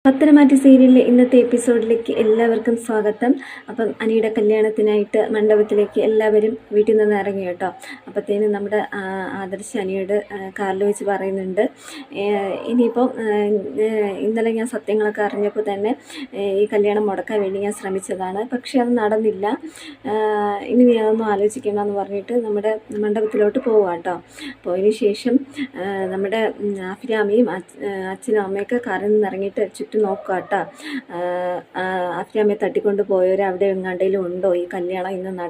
പത്തനംമാറ്റി സീരിയലിലെ ഇന്നത്തെ എപ്പിസോഡിലേക്ക് എല്ലാവർക്കും സ്വാഗതം. അപ്പം അനിയുടെ കല്യാണത്തിനായിട്ട് മണ്ഡപത്തിലേക്ക് എല്ലാവരും വീട്ടിൽ നിന്ന് ഇറങ്ങി കേട്ടോ. അപ്പോഴത്തേനും നമ്മുടെ ആദർശ് അനിയോട് കാറിൽ വെച്ച് പറയുന്നുണ്ട്, ഇനിയിപ്പം ഇന്നലെ ഞാൻ സത്യങ്ങളൊക്കെ അറിഞ്ഞപ്പോൾ തന്നെ ഈ കല്യാണം മുടക്കാൻ വേണ്ടി ഞാൻ ശ്രമിച്ചതാണ്, പക്ഷെ അത് നടന്നില്ല. ഇനി നീ അതൊന്നും ആലോചിക്കണമെന്ന് പറഞ്ഞിട്ട് നമ്മുടെ മണ്ഡപത്തിലോട്ട് പോവുക കേട്ടോ. പോയതിന് ശേഷം നമ്മുടെ അഫിരാമിയും അച്ഛനും അമ്മയൊക്കെ കാറിൽ നിന്ന് ഇറങ്ങിയിട്ട് ചുറ്റും നോക്കുക കേട്ടോ. അഫിരാമയെ തട്ടിക്കൊണ്ട് പോയവർ അവിടെ എങ്ങാണ്ടേലും ഉണ്ടോ, ഈ കല്യാണം ഇന്ന്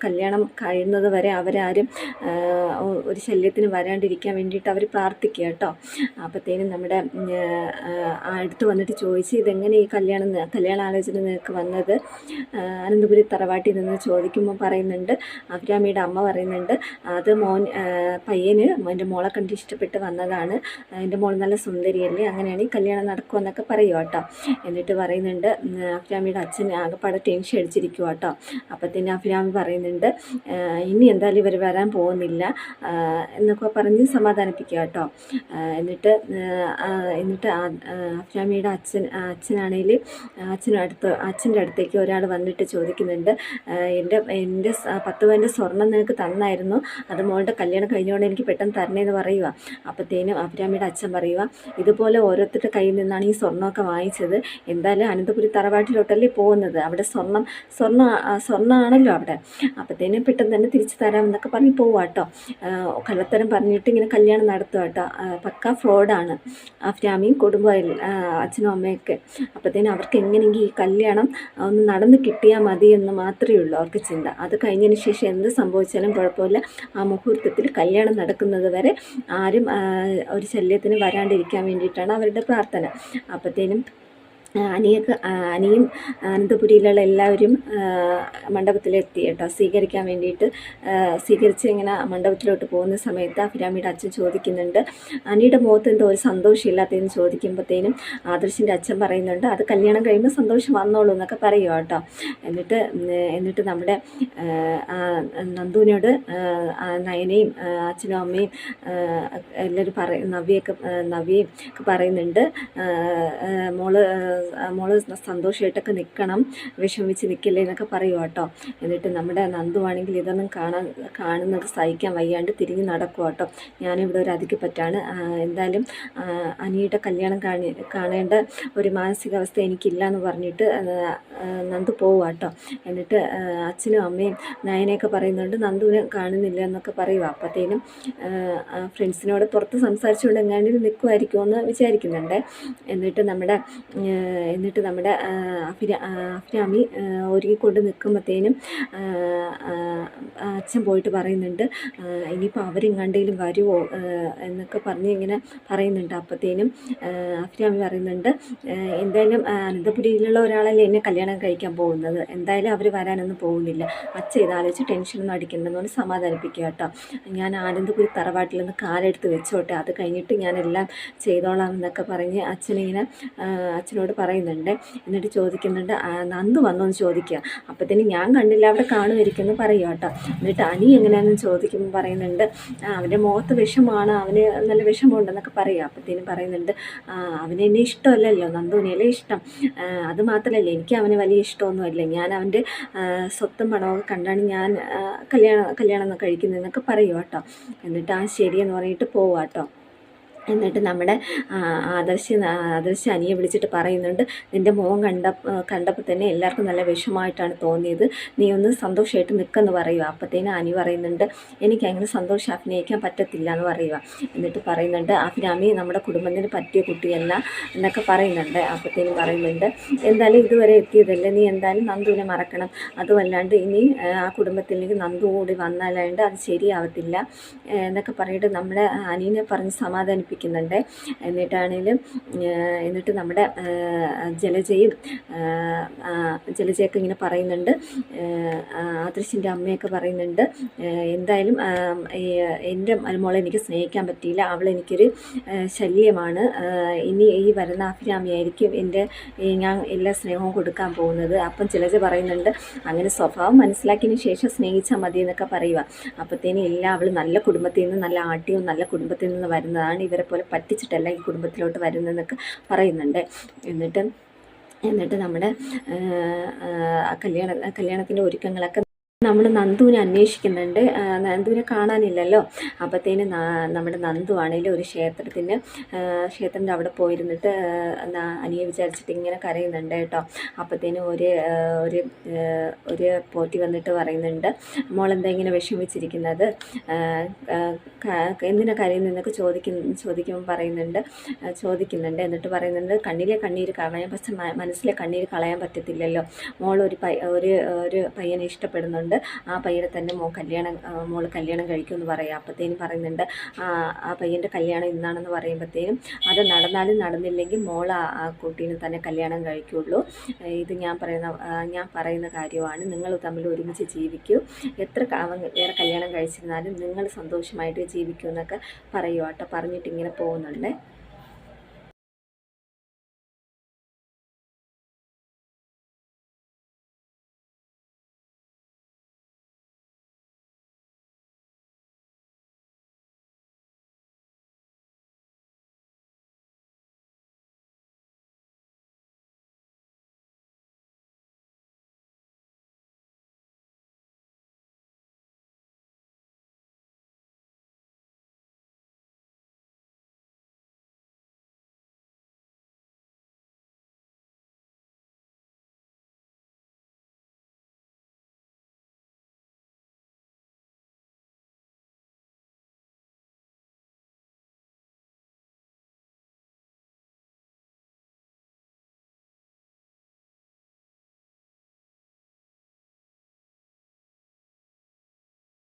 കല്യാണം കഴിയുന്നത് വരെ അവരാരും ഒരു ശല്യത്തിന് വരാണ്ടിരിക്കാൻ വേണ്ടിയിട്ട് അവർ പ്രാർത്ഥിക്കുക കേട്ടോ. അപ്പോഴത്തേനും നമ്മുടെ അടുത്ത് വന്നിട്ട് ചോദിച്ച്, ഇതെങ്ങനെ ഈ കല്യാണാലോചന നിനക്ക് വന്നത്, അനന്തപുരി തറവാട്ടിൽ നിന്ന് ചോദിക്കുമ്പോൾ പറയുന്നുണ്ട്, അഫിരാമിയുടെ അമ്മ പറയുന്നുണ്ട്, അത് പയ്യന് എൻ്റെ മോളെ കണ്ട് ഇഷ്ടപ്പെട്ട് വന്നതാണ്, എൻ്റെ മോൾ നല്ല സുന്ദരിയല്ലേ, അങ്ങനെയാണ് ഈ കല്യാണം നടക്കുമെന്നൊക്കെ പറയുക കേട്ടോ. എന്നിട്ട് പറയുന്നുണ്ട്, അഫിരാമിയുടെ അച്ഛൻ ആകെപ്പാടെ ടെൻഷൻ അടിച്ചിരിക്കുക കേട്ടോ. അപ്പത്തിന് അഫിരാമി പറയുന്നുണ്ട്, ഇനി എന്തായാലും ഇവർ വരാൻ പോകുന്നില്ല എന്നൊക്കെ പറഞ്ഞ് സമാധാനിപ്പിക്കുക കേട്ടോ. എന്നിട്ട് അഫിരാമിയുടെ അച്ഛനാണെങ്കിൽ അച്ഛൻ്റെ അടുത്തേക്ക് ഒരാൾ വന്നിട്ട് ചോദിക്കുന്നുണ്ട്, എൻ്റെ 10 പവൻ്റെ സ്വർണം നിനക്ക് തന്നായിരുന്നു, അത് മോളുടെ കല്യാണം കഴിഞ്ഞുകൊണ്ട് എനിക്ക് പെട്ടെന്ന് തരണേന്ന് പറയുക. അപ്പോഴത്തേനും അഫിരാമിയുടെ അച്ഛൻ പറയുക, ഇതുപോലെ ഓരോരുത്തരുടെ കയ്യിൽ നിന്നാണ് ഈ സ്വർണ്ണമൊക്കെ വാങ്ങിച്ചത്, എന്തായാലും അനന്തപുരി തറവാട്ടിലോട്ടല്ലേ പോകുന്നത്, അവിടെ സ്വർണ്ണമാണല്ലോ അവിടെ, അപ്പോഴത്തേനും പെട്ടെന്ന് തന്നെ തിരിച്ചു തരാമെന്നൊക്കെ പറഞ്ഞ് പോവുക കേട്ടോ. കള്ളത്തരം പറഞ്ഞിട്ട് ഇങ്ങനെ കല്യാണം നടത്തുക കേട്ടോ. പക്ക ഫ്രോഡാണ് അഫിരാമിയും കുടുംബം, അച്ഛനും അമ്മയൊക്കെ. അപ്പോഴത്തേനും അവർക്ക് എങ്ങനെയെങ്കിൽ ഈ കല്യാണം ഒന്ന് നടന്ന് കിട്ടിയാൽ മതി എന്ന് മാത്രമേ ഉള്ളൂ അവർക്ക് ചിന്ത. അത് കഴിഞ്ഞതിന് ശേഷം എന്ത് സംഭവിച്ചാലും കുഴപ്പമില്ല, ആ മുഹൂർത്തത്തിൽ കല്യാണം നടക്കുന്നത് വരെ ആരും ഒരു ശല്യത്തിന് വരാണ്ടിരിക്കാൻ വേണ്ടിയിട്ടാണ് അവരുടെ പ്രാർത്ഥന. അപ്പോഴത്തേനും അനിയും അനന്തപുരിയിലുള്ള എല്ലാവരും മണ്ഡപത്തിലെത്തി കേട്ടോ, സ്വീകരിക്കാൻ വേണ്ടിയിട്ട്. സ്വീകരിച്ച് ഇങ്ങനെ മണ്ഡപത്തിലോട്ട് പോകുന്ന സമയത്ത് അഫിരാമിയുടെ അച്ഛൻ ചോദിക്കുന്നുണ്ട്, അനിയുടെ മുഖത്ത് എന്തോ ഒരു സന്തോഷമില്ലാത്തതെന്ന് ചോദിക്കുമ്പോഴത്തേനും ആദർശിൻ്റെ അച്ഛൻ പറയുന്നുണ്ട്, അത് കല്യാണം കഴിയുമ്പോൾ സന്തോഷം വന്നോളൂ എന്നൊക്കെ പറയുക കേട്ടോ. എന്നിട്ട് നമ്മുടെ നന്ദുവിനോട് നയനയും അച്ഛനും അമ്മയും എല്ലാവരും നവ്യയും ഒക്കെ പറയുന്നുണ്ട്, മോള് സന്തോഷമായിട്ടൊക്കെ നിൽക്കണം, വിഷമിച്ച് നിൽക്കില്ലേ എന്നൊക്കെ പറയുക കേട്ടോ. എന്നിട്ട് നമ്മുടെ നന്ദുവാണെങ്കിൽ ഇതൊന്നും കാണുന്നത് സഹിക്കാൻ വയ്യാണ്ട് തിരിഞ്ഞ് നടക്കുക കേട്ടോ. ഞാനിവിടെ ഒരു അതിഥിപ്പറ്റാണ്, എന്തായാലും അനിയുടെ കല്യാണം കാണേണ്ട ഒരു മാനസികാവസ്ഥ എനിക്കില്ല എന്ന് പറഞ്ഞിട്ട് നന്ദു പോവുക കേട്ടോ. എന്നിട്ട് അച്ഛനും അമ്മയും നയനയൊക്കെ പറയുന്നുണ്ട്, നന്ദുവിനെ കാണുന്നില്ല എന്നൊക്കെ പറയുക. അപ്പോഴത്തേനും ഫ്രണ്ട്സിനോട് പുറത്ത് സംസാരിച്ചുകൊണ്ട് എങ്ങാണ്ടിൽ നിൽക്കുമായിരിക്കുമെന്ന് വിചാരിക്കുന്നുണ്ട്. എന്നിട്ട് നമ്മുടെ അഫിരാമി ഒരുങ്ങിക്കൊണ്ട് നിൽക്കുമ്പോഴത്തേനും അച്ഛൻ പോയിട്ട് പറയുന്നുണ്ട്, ഇനിയിപ്പോൾ അവരെങ്ങാണ്ടെങ്കിലും വരുമോ എന്നൊക്കെ പറഞ്ഞ് ഇങ്ങനെ പറയുന്നുണ്ട്. അപ്പോഴത്തേനും അഫിരാമി പറയുന്നുണ്ട്, എന്തായാലും അനന്തപുരിയിലുള്ള ഒരാളല്ലേ എന്നെ കല്യാണം കഴിക്കാൻ പോകുന്നത്, എന്തായാലും അവർ വരാനൊന്നും പോകുന്നില്ല, അച്ഛൻ ഇതാലോചിച്ച് ടെൻഷനൊന്നും അടിക്കണ്ടെന്ന് പറഞ്ഞ് സമാധാനിപ്പിക്കുക കേട്ടോ. ഞാൻ ആനന്ദപുരി തറവാട്ടിൽ നിന്ന് കാലെടുത്ത് വെച്ചോട്ടെ, അത് കഴിഞ്ഞിട്ട് ഞാനെല്ലാം ചെയ്തോളാം എന്നൊക്കെ പറഞ്ഞ് അച്ഛനോട് പറയുന്നുണ്ട്. എന്നിട്ട് ചോദിക്കുന്നുണ്ട്, നന്ദു വന്നോന്ന് ചോദിക്കുക. അപ്പോഴത്തേനും ഞാൻ കണ്ടില്ല, അവിടെ കാണുമായിരിക്കുമെന്ന് പറയുക കേട്ടോ. എന്നിട്ട് അനി എങ്ങനെയാണെന്ന് ചോദിക്കുമ്പോൾ പറയുന്നുണ്ട്, അവൻ്റെ മുഖത്ത് വിഷമാണ്, അവന് നല്ല വിഷമമുണ്ടെന്നൊക്കെ പറയുക. അപ്പോഴത്തേനും പറയുന്നുണ്ട്, അവന് എന്നെ ഇഷ്ടമല്ലല്ലോ, നന്ദുവിനെയല്ലേ ഇഷ്ടം, അത് മാത്രമല്ല എനിക്ക് അവന് വലിയ ഇഷ്ടമൊന്നുമല്ല, ഞാൻ അവൻ്റെ സ്വത്തും പണമൊക്കെ കണ്ടാണ് ഞാൻ കല്യാണം കഴിക്കുന്നതെന്നൊക്കെ പറയുക കേട്ടോ. എന്നിട്ട് ശരിയെന്ന് പറഞ്ഞിട്ട് പോവുക കേട്ടോ. എന്നിട്ട് നമ്മുടെ ആദർശ് അനിയെ വിളിച്ചിട്ട് പറയുന്നുണ്ട്, നിൻ്റെ മുഖം കണ്ടപ്പോൾ തന്നെ എല്ലാവർക്കും നല്ല വിഷമമായിട്ടാണ് തോന്നിയത്, നീ ഒന്ന് സന്തോഷമായിട്ട് നിൽക്കുമെന്ന് പറയുക. അപ്പോഴത്തേനും അനി പറയുന്നുണ്ട്, എനിക്ക് അങ്ങനെ സന്തോഷം അഭിനയിക്കാൻ പറ്റത്തില്ല എന്ന് പറയുക. എന്നിട്ട് പറയുന്നുണ്ട്, അഫിരാമി നമ്മുടെ കുടുംബത്തിന് പറ്റിയ കുട്ടിയല്ല എന്നൊക്കെ പറയുന്നുണ്ട്. അപ്പോഴത്തേനും പറയുന്നുണ്ട്, എന്തായാലും ഇതുവരെ എത്തിയതല്ലേ, നീ എന്തായാലും നന്ദുവിനെ മറക്കണം, അതുമല്ലാണ്ട് ഇനി ആ കുടുംബത്തിലേക്ക് നന്ദു കൂടി വന്നാലാണ്ട് അത് ശരിയാവത്തില്ല എന്നൊക്കെ പറഞ്ഞിട്ട് നമ്മുടെ അനീനെ പറഞ്ഞ് സമാധാനിപ്പിക്കും. എന്നിട്ട് നമ്മുടെ ജലജയൊക്കെ ഇങ്ങനെ പറയുന്നുണ്ട്, ആദർശിൻ്റെ അമ്മയൊക്കെ പറയുന്നുണ്ട്, എന്തായാലും എൻ്റെ മോളെ എനിക്ക് സ്നേഹിക്കാൻ പറ്റിയില്ല, അവൾ എനിക്കൊരു ശല്യമാണ്, ഇനി ഈ വരുന്ന അഫിരാമിയായിരിക്കും ഞാൻ എല്ലാ സ്നേഹവും കൊടുക്കാൻ പോകുന്നത്. അപ്പം ജലജ പറയുന്നുണ്ട്, അങ്ങനെ സ്വഭാവം മനസ്സിലാക്കിയതിന് ശേഷം സ്നേഹിച്ചാൽ മതി എന്നൊക്കെ പറയുക. അപ്പോഴത്തേനും അവൾ നല്ല കുടുംബത്തിൽ നിന്ന്, നല്ല ആട്ടിയും നല്ല കുടുംബത്തിൽ നിന്ന് വരുന്നതാണ്, ഇവരെ നിങ്ങളെ പോലെ പറ്റിച്ചിട്ടല്ല ഈ കുടുംബത്തിലോട്ട് വരുന്നതെന്നൊക്കെ പറയുന്നുണ്ട്. എന്നിട്ട് നമ്മുടെ കല്യാണത്തിൻ്റെ ഒരുക്കങ്ങളൊക്കെ നമ്മൾ നന്ദുവിനെ അന്വേഷിക്കുന്നുണ്ട്. നന്ദുവിനെ കാണാനില്ലല്ലോ. അപ്പോഴത്തേന് നമ്മുടെ നന്ദു ആണെങ്കിലും ഒരു ക്ഷേത്രത്തിൻ്റെ അവിടെ പോയിരുന്നിട്ട് അനിയെ വിചാരിച്ചിട്ട് ഇങ്ങനെ കരയുന്നുണ്ട് കേട്ടോ. അപ്പോഴത്തേനും ഒരു പോറ്റി വന്നിട്ട് പറയുന്നുണ്ട്, മോളെന്താ ഇങ്ങനെ വിഷമിച്ചിരിക്കുന്നത്, എന്തിനാ കരയുന്നതെന്നൊക്കെ ചോദിക്കുമ്പോൾ ചോദിക്കുന്നുണ്ട്. എന്നിട്ട് പറയുന്നുണ്ട്, കണ്ണിലെ കണ്ണീര് കളയാൻ, പക്ഷെ മനസ്സിലെ കണ്ണീര് കളയാൻ പറ്റത്തില്ലല്ലോ. മോൾ ഒരു പയ്യനെ ഇഷ്ടപ്പെടുന്നുണ്ട്, ആ പയ്യനെ തന്നെ മോള് കല്യാണം കഴിക്കുമെന്ന് പറയാം. അപ്പോഴത്തേനും പറയുന്നുണ്ട്, ആ പയ്യൻ്റെ കല്യാണം ഇന്നാണെന്ന് പറയുമ്പോഴത്തേനും അത് നടന്നാലും നടന്നില്ലെങ്കിൽ മോൾ ആ കുട്ടീനെ തന്നെ കല്യാണം കഴിക്കുള്ളൂ. ഇത് ഞാൻ പറയുന്ന കാര്യമാണ്. നിങ്ങൾ തമ്മിൽ ഒരുമിച്ച് ജീവിക്കൂ, എത്ര വേറെ കല്യാണം കഴിച്ചിരുന്നാലും നിങ്ങൾ സന്തോഷമായിട്ട് ജീവിക്കൂ എന്നൊക്കെ പറയുക കേട്ടോ. പറഞ്ഞിട്ട് ഇങ്ങനെ പോകുന്നുണ്ട്.